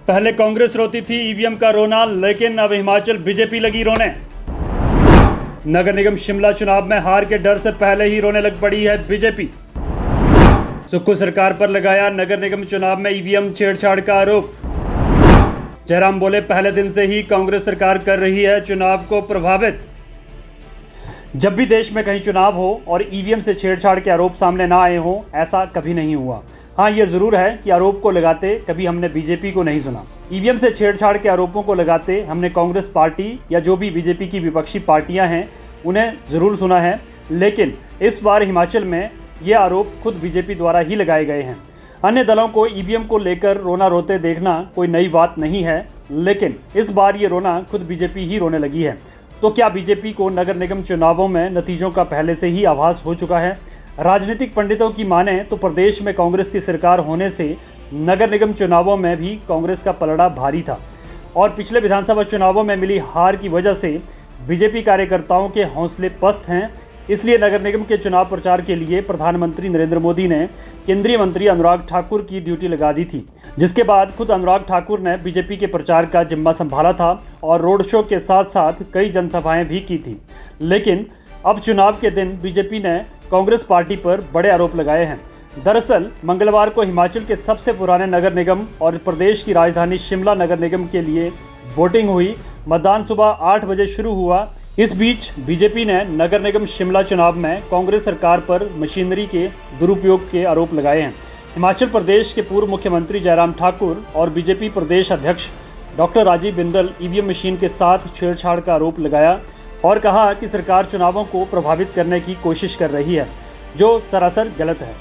पहले कांग्रेस रोती थी ईवीएम का रोना, लेकिन अब हिमाचल बीजेपी लगी रोने। नगर निगम शिमला चुनाव में हार के डर से पहले ही रोने लग पड़ी है बीजेपी। सुक्खू सरकार पर लगाया नगर निगम चुनाव में ईवीएम छेड़छाड़ का आरोप। जयराम बोले, पहले दिन से ही कांग्रेस सरकार कर रही है चुनाव को प्रभावित। जब भी देश में कहीं चुनाव हो और ईवीएम से छेड़छाड़ के आरोप सामने ना आए हों, ऐसा कभी नहीं हुआ। हाँ, ये ज़रूर है कि आरोप को लगाते कभी हमने बीजेपी को नहीं सुना। ईवीएम से छेड़छाड़ के आरोपों को लगाते हमने कांग्रेस पार्टी या जो भी बीजेपी की विपक्षी पार्टियां हैं उन्हें ज़रूर सुना है, लेकिन इस बार हिमाचल में ये आरोप खुद बीजेपी द्वारा ही लगाए गए हैं। अन्य दलों को ईवीएम को लेकर रोना रोते देखना कोई नई बात नहीं है, लेकिन इस बार ये रोना खुद बीजेपी ही रोने लगी है। तो क्या बीजेपी को नगर निगम चुनावों में नतीजों का पहले से ही आभास हो चुका है? राजनीतिक पंडितों की माने तो प्रदेश में कांग्रेस की सरकार होने से नगर निगम चुनावों में भी कांग्रेस का पलड़ा भारी था और पिछले विधानसभा चुनावों में मिली हार की वजह से बीजेपी कार्यकर्ताओं के हौसले पस्त हैं। इसलिए नगर निगम के चुनाव प्रचार के लिए प्रधानमंत्री नरेंद्र मोदी ने केंद्रीय मंत्री अनुराग ठाकुर की ड्यूटी लगा दी थी, जिसके बाद खुद अनुराग ठाकुर ने बीजेपी के प्रचार का जिम्मा संभाला था और रोड शो के साथ साथ कई जनसभाएं भी की थी। लेकिन अब चुनाव के दिन बीजेपी ने कांग्रेस पार्टी पर बड़े आरोप लगाए हैं। दरअसल मंगलवार को हिमाचल के सबसे पुराने नगर निगम और प्रदेश की राजधानी शिमला नगर निगम के लिए वोटिंग हुई। मतदान सुबह 8 बजे शुरू हुआ। इस बीच बीजेपी ने नगर निगम शिमला चुनाव में कांग्रेस सरकार पर मशीनरी के दुरुपयोग के आरोप लगाए हैं। हिमाचल प्रदेश के पूर्व मुख्यमंत्री जयराम ठाकुर और बीजेपी प्रदेश अध्यक्ष doctor Rajeev Bindal EVM machine के साथ छेड़छाड़ का आरोप लगाया और कहा कि सरकार चुनावों को प्रभावित करने की कोशिश कर रही है, जो सरासर गलत है।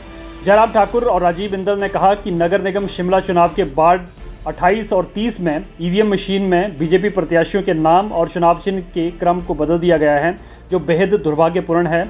जयराम ठाकुर और राजीव बिंदल ने कहा कि नगर निगम शिमला चुनाव के बाद 28 और 30 में ईवीएम मशीन में बीजेपी प्रत्याशियों के नाम और चुनाव चिन्ह के क्रम को बदल दिया गया है, जो बेहद दुर्भाग्यपूर्ण है।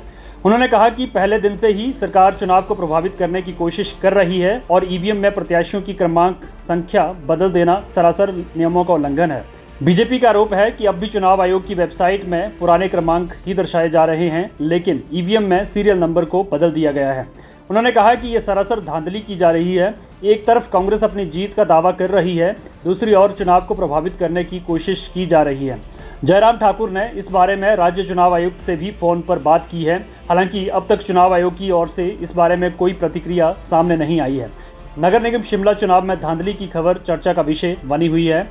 उन्होंने कहा कि पहले दिन से ही सरकार चुनाव को प्रभावित करने की कोशिश कर रही है और ईवीएम में प्रत्याशियों की क्रमांक संख्या बदल देना सरासर नियमों का उल्लंघन है। बीजेपी का आरोप है कि अब भी चुनाव आयोग की वेबसाइट में पुराने क्रमांक ही दर्शाए जा रहे हैं, लेकिन ईवीएम में सीरियल नंबर को बदल दिया गया है। उन्होंने कहा कि ये सरासर धांधली की जा रही है। एक तरफ कांग्रेस अपनी जीत का दावा कर रही है, दूसरी ओर चुनाव को प्रभावित करने की कोशिश की जा रही है। जयराम ठाकुर ने इस बारे में राज्य चुनाव आयुक्त से भी फ़ोन पर बात की है। हालांकि अब तक चुनाव आयोग की ओर से इस बारे में कोई प्रतिक्रिया सामने नहीं आई है। नगर निगम शिमला चुनाव में धांधली की खबर चर्चा का विषय बनी हुई है।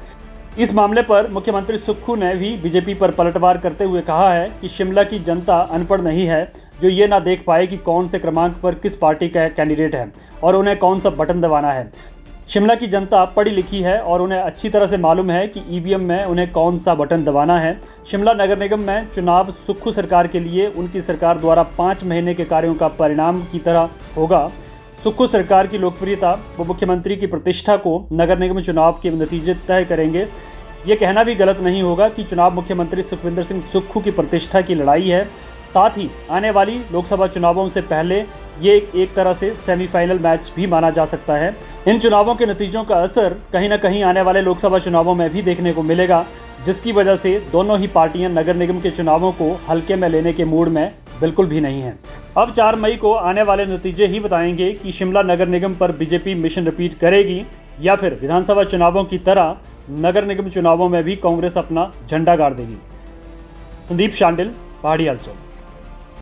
इस मामले पर मुख्यमंत्री सुक्खू ने भी बीजेपी पर पलटवार करते हुए कहा है कि शिमला की जनता अनपढ़ नहीं है, जो ये ना देख पाए कि कौन से क्रमांक पर किस पार्टी का कैंडिडेट है और उन्हें कौन सा बटन दबाना है। शिमला की जनता पढ़ी लिखी है और उन्हें अच्छी तरह से मालूम है कि ईवीएम में उन्हें कौन सा बटन दबाना है। शिमला नगर निगम में चुनाव सुक्खू सरकार के लिए उनकी सरकार द्वारा 5 महीने के कार्यों का परिणाम की तरह होगा। सुक्खू सरकार की लोकप्रियता व मुख्यमंत्री की प्रतिष्ठा को नगर निगम चुनाव के नतीजे तय करेंगे। ये कहना भी गलत नहीं होगा कि चुनाव मुख्यमंत्री सुखविंदर सिंह सुक्खू की प्रतिष्ठा की लड़ाई है। साथ ही आने वाली लोकसभा चुनावों से पहले ये एक तरह से सेमीफाइनल मैच भी माना जा सकता है। इन चुनावों के नतीजों का असर कहीं ना कहीं आने वाले लोकसभा चुनावों में भी देखने को मिलेगा, जिसकी वजह से दोनों ही पार्टियां नगर निगम के चुनावों को हल्के में लेने के मूड में बिल्कुल भी नहीं है। अब 4 मई को आने वाले नतीजे ही बताएंगे कि शिमला नगर निगम पर बीजेपी मिशन रिपीट करेगी या फिर विधानसभा चुनावों की तरह नगर निगम चुनावों में भी कांग्रेस अपना झंडा गाड़ देगी। संदीप शांडिल, पहाड़ी हलचल।